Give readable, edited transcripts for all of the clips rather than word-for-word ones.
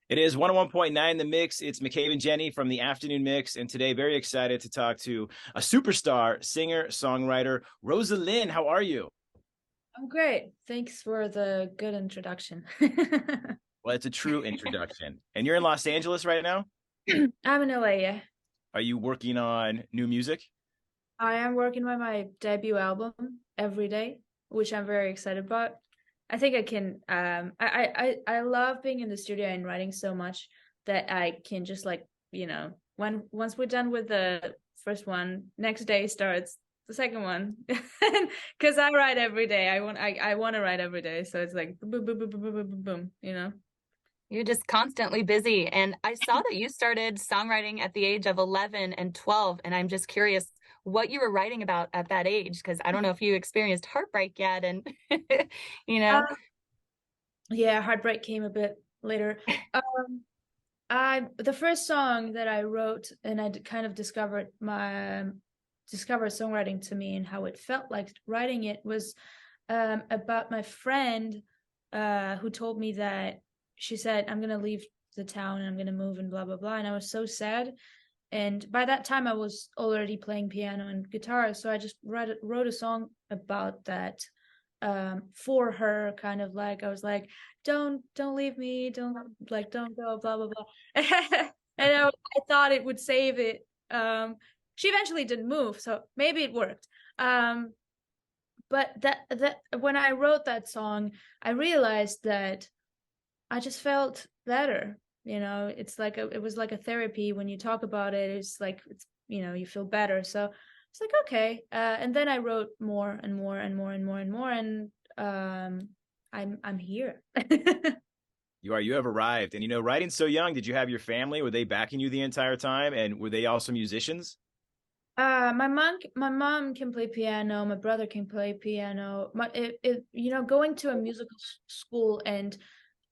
It is 101.9 The Mix. It's McCabe and Jenny from the Afternoon Mix. And today, very excited to talk to a superstar, singer, songwriter, Rosa Linn. How are you? I'm great. Thanks for the good introduction. Well, it's a true introduction. And you're in Los Angeles right now? I'm in LA, yeah. Are you working on new music? I am working on my debut album every day, which I'm very excited about. I think I can I love being in the studio and writing so much that I can just when once we're done with the first one, next day starts the second one. Because I write every day. I want to write every day. So it's like boom boom boom boom boom boom boom, boom. You're just constantly busy. And I saw that you started songwriting at the age of 11 and 12. And I'm just curious what you were writing about at that age, because I don't know if you experienced heartbreak yet. And, you Uh, know, yeah, heartbreak came a bit later. I the first song that I wrote and kind of discovered songwriting to me and how it felt like writing it was about my friend who told me that she said, I'm gonna leave the town and I'm gonna move and blah blah blah. And I was so sad. And by that time I was already playing piano and guitar. So I just wrote a song about that for her, kind of like I was like, don't leave me, don't go, blah blah blah. And I thought it would save it. She eventually didn't move, so maybe it worked. But that when I wrote that song, I realized that I just felt better. It's like it was like a therapy. When you talk about it, it's like you feel better. So it's like okay. And then I wrote more and more and more and more and more, and I'm here. You have arrived. And writing so young, did you have your family? Were they backing you the entire time? And were they also musicians? My mom can play piano. My brother can play piano. Going to a musical school and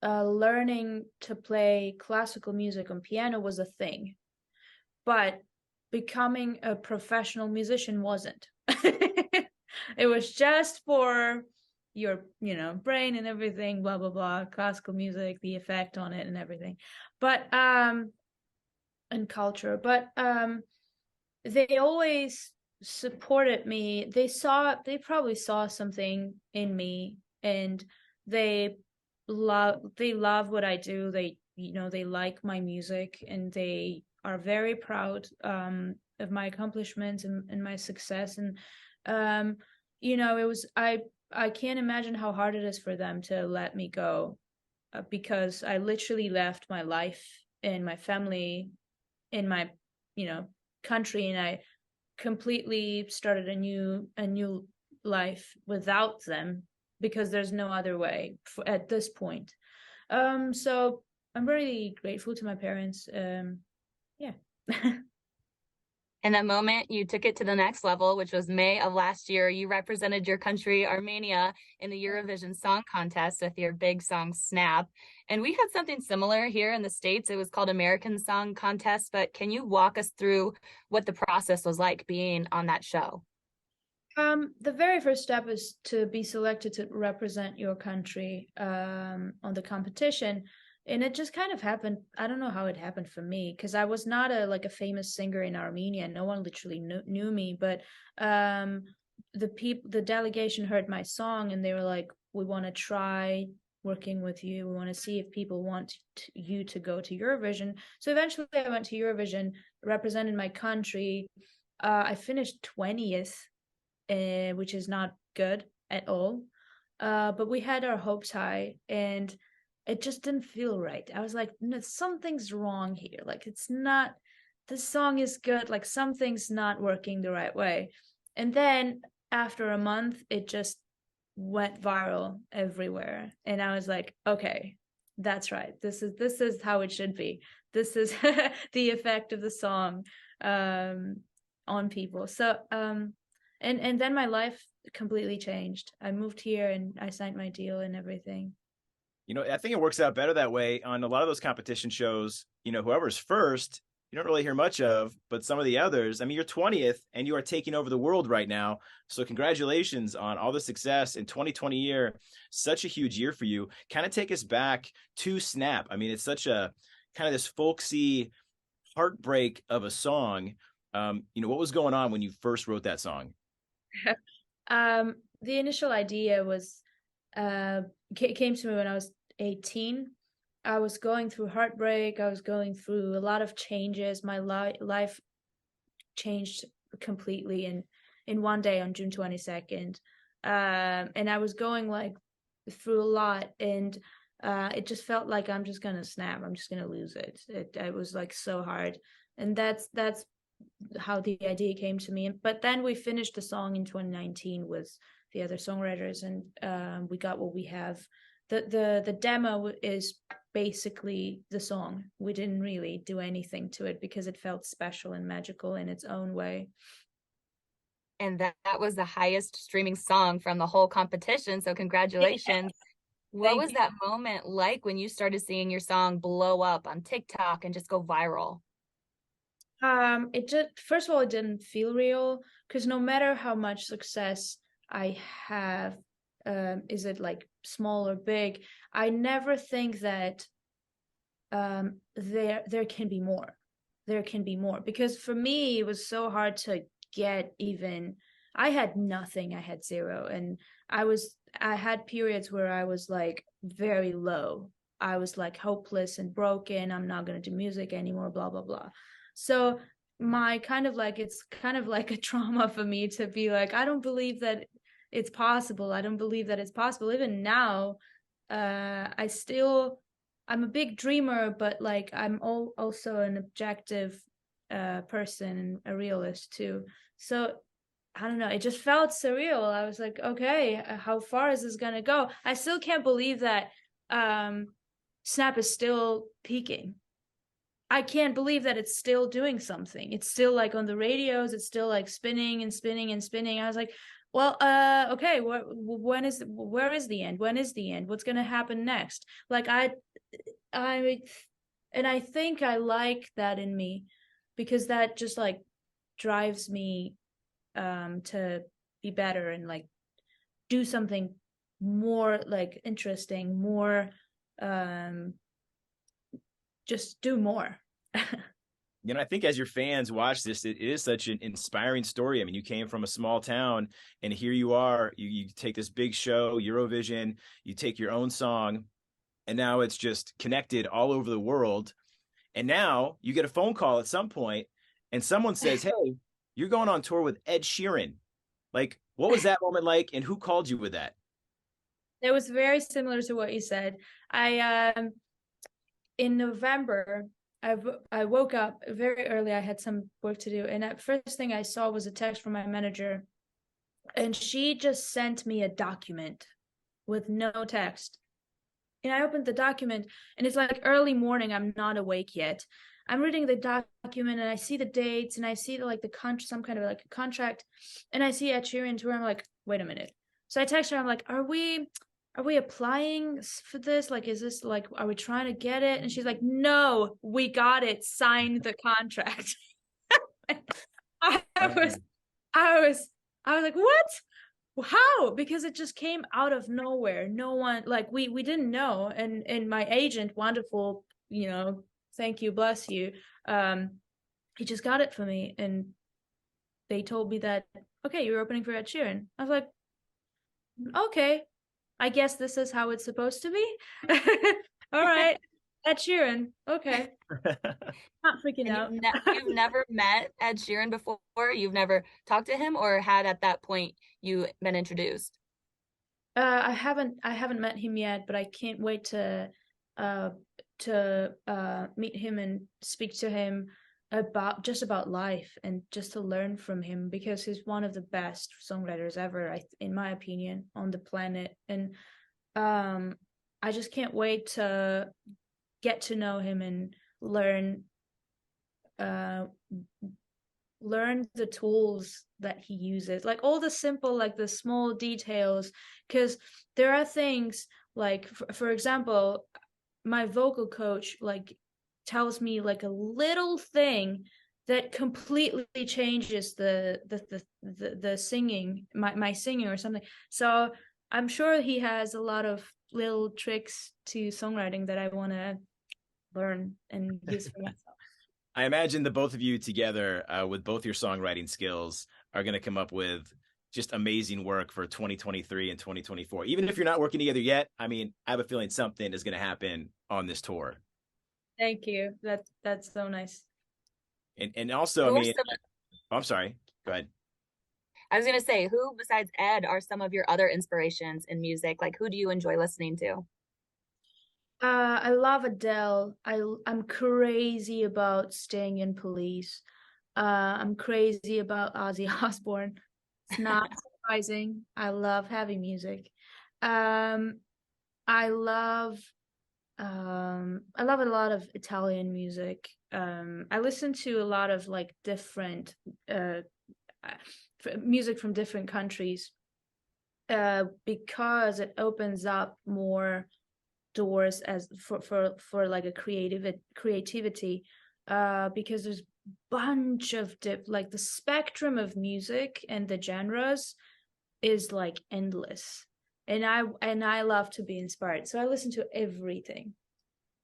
learning to play classical music on piano was a thing, but becoming a professional musician wasn't. It was just for your, brain and everything, blah blah blah, classical music, the effect on it and everything. But and culture. But they always supported me. They probably saw something in me, and they love what I do. They like my music, and they are very proud of my accomplishments and my success. And it was I can't imagine how hard it is for them to let me go, because I literally left my life and my family in my you know country, and I completely started a new life without them, because there's no other way at this point. So I'm really grateful to my parents. Yeah. in that moment, you took it to the next level, which was May of last year. You represented your country, Armenia, in the Eurovision Song Contest with your big song Snap. And we had something similar here in the States. It was called American Song Contest. But can you walk us through what the process was like being on that show? The very first step is to be selected to represent your country on the competition. And it just kind of happened. I don't know how it happened for me, because I was not a famous singer in Armenia. No one literally knew me, but um, the delegation heard my song, and they were like, "We want to try working with you. We want to see if people want you to go to Eurovision." So eventually, I went to Eurovision, represented my country. I finished 20th, which is not good at all. But we had our hopes high, and it just didn't feel right. I was like, no, something's wrong here. Like, it's not, this song is good. Like, something's not working the right way. And then after a month, it just went viral everywhere. And I was like, okay, that's right. This is how it should be. This is the effect of the song on people. So and then my life completely changed. I moved here and I signed my deal and everything. I think it works out better that way on a lot of those competition shows. Whoever's first you don't really hear much of, but some of the others, I mean, you're 20th and you are taking over the world right now. So congratulations on all the success in 2020 year. Such a huge year for you. Kind of take us back to Snap. I mean, it's such a kind of this folksy heartbreak of a song. What was going on when you first wrote that song? The initial idea was came to me when I was 18. I was going through heartbreak. I was going through a lot of changes. My life changed completely in one day on June 22nd. And I was going like through a lot, and it just felt like I'm just gonna snap. I'm just gonna lose it. It was like so hard, and that's how the idea came to me. But then we finished the song in 2019 with the other songwriters, and we got what we have. The demo is basically the song. We didn't really do anything to it because it felt special and magical in its own way. And that was the highest streaming song from the whole competition. So congratulations. What was that moment like when you started seeing your song blow up on TikTok and just go viral? It just, first of all, it didn't feel real, because no matter how much success I have, is it like small or big, I never think that there can be more. There can be more, because for me it was so hard to get even. I had nothing. I had zero, and I had periods where I was like very low. I was like hopeless and broken. I'm not going to do music anymore, blah blah blah. So my kind of like, it's kind of like a trauma for me to be like, I don't believe that it's possible. I don't believe that it's possible. Even now, I'm a big dreamer, but like I'm also an objective person and a realist too. So I don't know, it just felt surreal. I was like, okay, how far is this gonna go? I still can't believe that Snap is still peaking. I can't believe that it's still doing something. It's still like on the radios. It's still like spinning and spinning and spinning. I was like, well, okay, where is the end? When is the end? What's gonna happen next? Like and I think I like that in me, because that just like drives me to be better and like do something more like interesting, more just do more. I think as your fans watch this, it is such an inspiring story. I mean, you came from a small town and here you are, you take this big show, Eurovision, you take your own song, and now it's just connected all over the world. And now you get a phone call at some point and someone says, hey, you're going on tour with Ed Sheeran. Like, what was that moment like, and who called you with that? It was very similar to what you said. In November, I woke up very early. I had some work to do, and the first thing I saw was a text from my manager, and she just sent me a document with no text. And I opened the document, and it's like early morning. I'm not awake yet. I'm reading the document, and I see the dates, and I see some kind of like a contract, and I see Ed Sheeran tour. I'm like, wait a minute. So I text her. I'm like, are we applying for this? Like, is this like, are we trying to get it? And she's like, no, we got it. Sign the contract. I was like, what? How? Because it just came out of nowhere. No one, like, we didn't know. And my agent, wonderful, thank you, bless you. He just got it for me. And they told me that, okay, you're opening for Ed Sheeran. I was like, okay, I guess this is how it's supposed to be. All right, Ed Sheeran. Okay. Not freaking out. You've never met Ed Sheeran before? You've never talked to him, or had at that point you been introduced? I haven't met him yet, but I can't wait to meet him and speak to him about life, and just to learn from him, because he's one of the best songwriters ever, in my opinion, on the planet. And I just can't wait to get to know him and learn the tools that he uses, like all the simple, like the small details, because there are things like, for example, my vocal coach, like, tells me like a little thing that completely changes the singing, my singing or something. So I'm sure he has a lot of little tricks to songwriting that I want to learn and use for myself. I imagine the both of you together, with both your songwriting skills, are going to come up with just amazing work for 2023 and 2024. Even if you're not working together yet, I mean, I have a feeling something is going to happen on this tour. Thank you. That's so nice. And also, I mean, I'm sorry. Go ahead. I was gonna say, who besides Ed are some of your other inspirations in music? Like, who do you enjoy listening to? I love Adele. I'm crazy about Sting and Police. I'm crazy about Ozzy Osbourne. It's not surprising. I love heavy music. Um, I love I love a lot of Italian music. I listen to a lot of like different music from different countries because it opens up more doors as for like a creativity because there's bunch of like the spectrum of music and the genres is like endless, and I love to be inspired, so I listen to everything.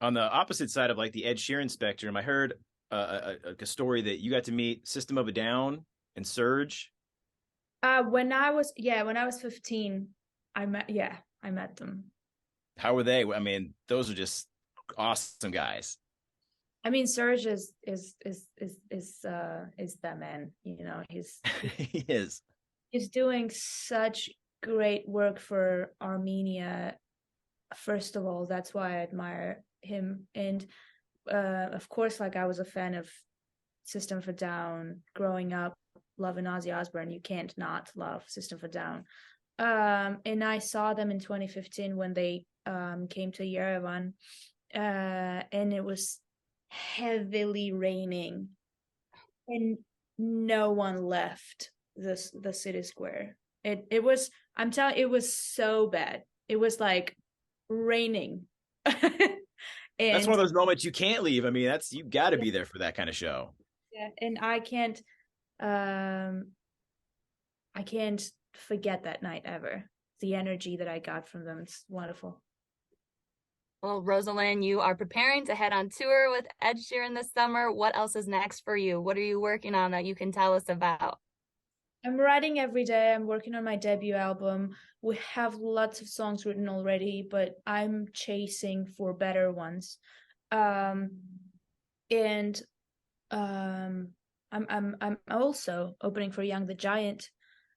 On the opposite side of like the Ed Sheeran spectrum, I heard a story that you got to meet System of a Down and Surge. When I was 15, I met them. How were they? I mean, those are just awesome guys. I mean, Serge is the man. You know, He is. he's doing such great work for Armenia. First of all, that's why I admire him, and of course, like I was a fan of System of a Down growing up, loving Ozzy Osbourne. You can't not love System of a Down. And I saw them in 2015 when they came to Yerevan, and it was heavily raining, and no one left the city square. It was, I'm telling, it was so bad. It was like raining, That's and one of those moments you can't leave. I mean, that's you got to be there for that kind of show. yeah, and um I can't forget that night ever. The energy that I got from them, it's wonderful. Well, Rosa Linn, you are preparing to head on tour with Ed Sheeran this summer. What else is next for you? What are you working on that you can tell us about? I'm writing every day. I'm working on my debut album. We have lots of songs written already, but I'm chasing for better ones. Um, and I'm also opening for Young the Giant.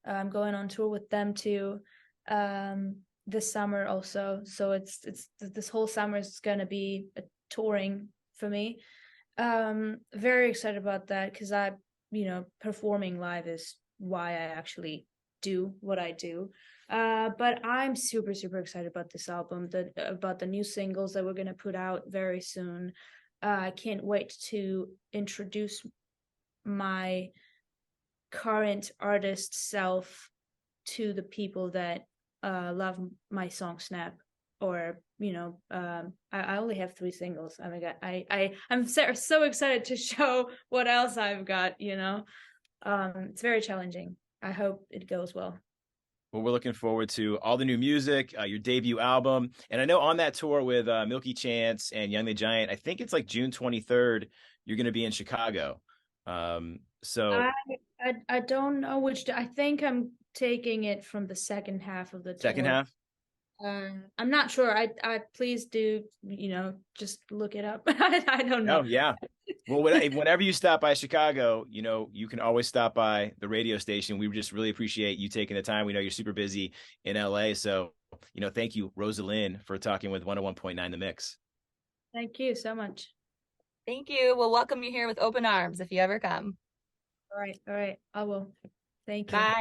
I'm going on tour with them too. This summer also. So it's this whole summer is gonna be a touring for me. Very excited about that because performing live is why I actually do what I do. But I'm super, super excited about this album, about the new singles that we're gonna put out very soon. I can't wait to introduce my current artist self to the people that love my song Snap. Or I only have 3 singles. Oh my god, I'm so excited to show what else I've got. It's very challenging. I hope it goes well. Well, we're looking forward to all the new music, your debut album, and I know on that tour with Milky Chance and Young the Giant, I think it's like June 23rd. You're going to be in Chicago. So I don't know which. I think I'm taking it from the second half of the second tour. half. I'm not sure. I please do, just look it up. I don't know. Oh yeah. Well, whenever you stop by Chicago, you can always stop by the radio station. We just really appreciate you taking the time. We know you're super busy in LA. So, thank you, Rosa Linn, for talking with 101.9 The Mix. Thank you so much. Thank you. We'll welcome you here with open arms if you ever come. All right. I will. Thank you. Bye.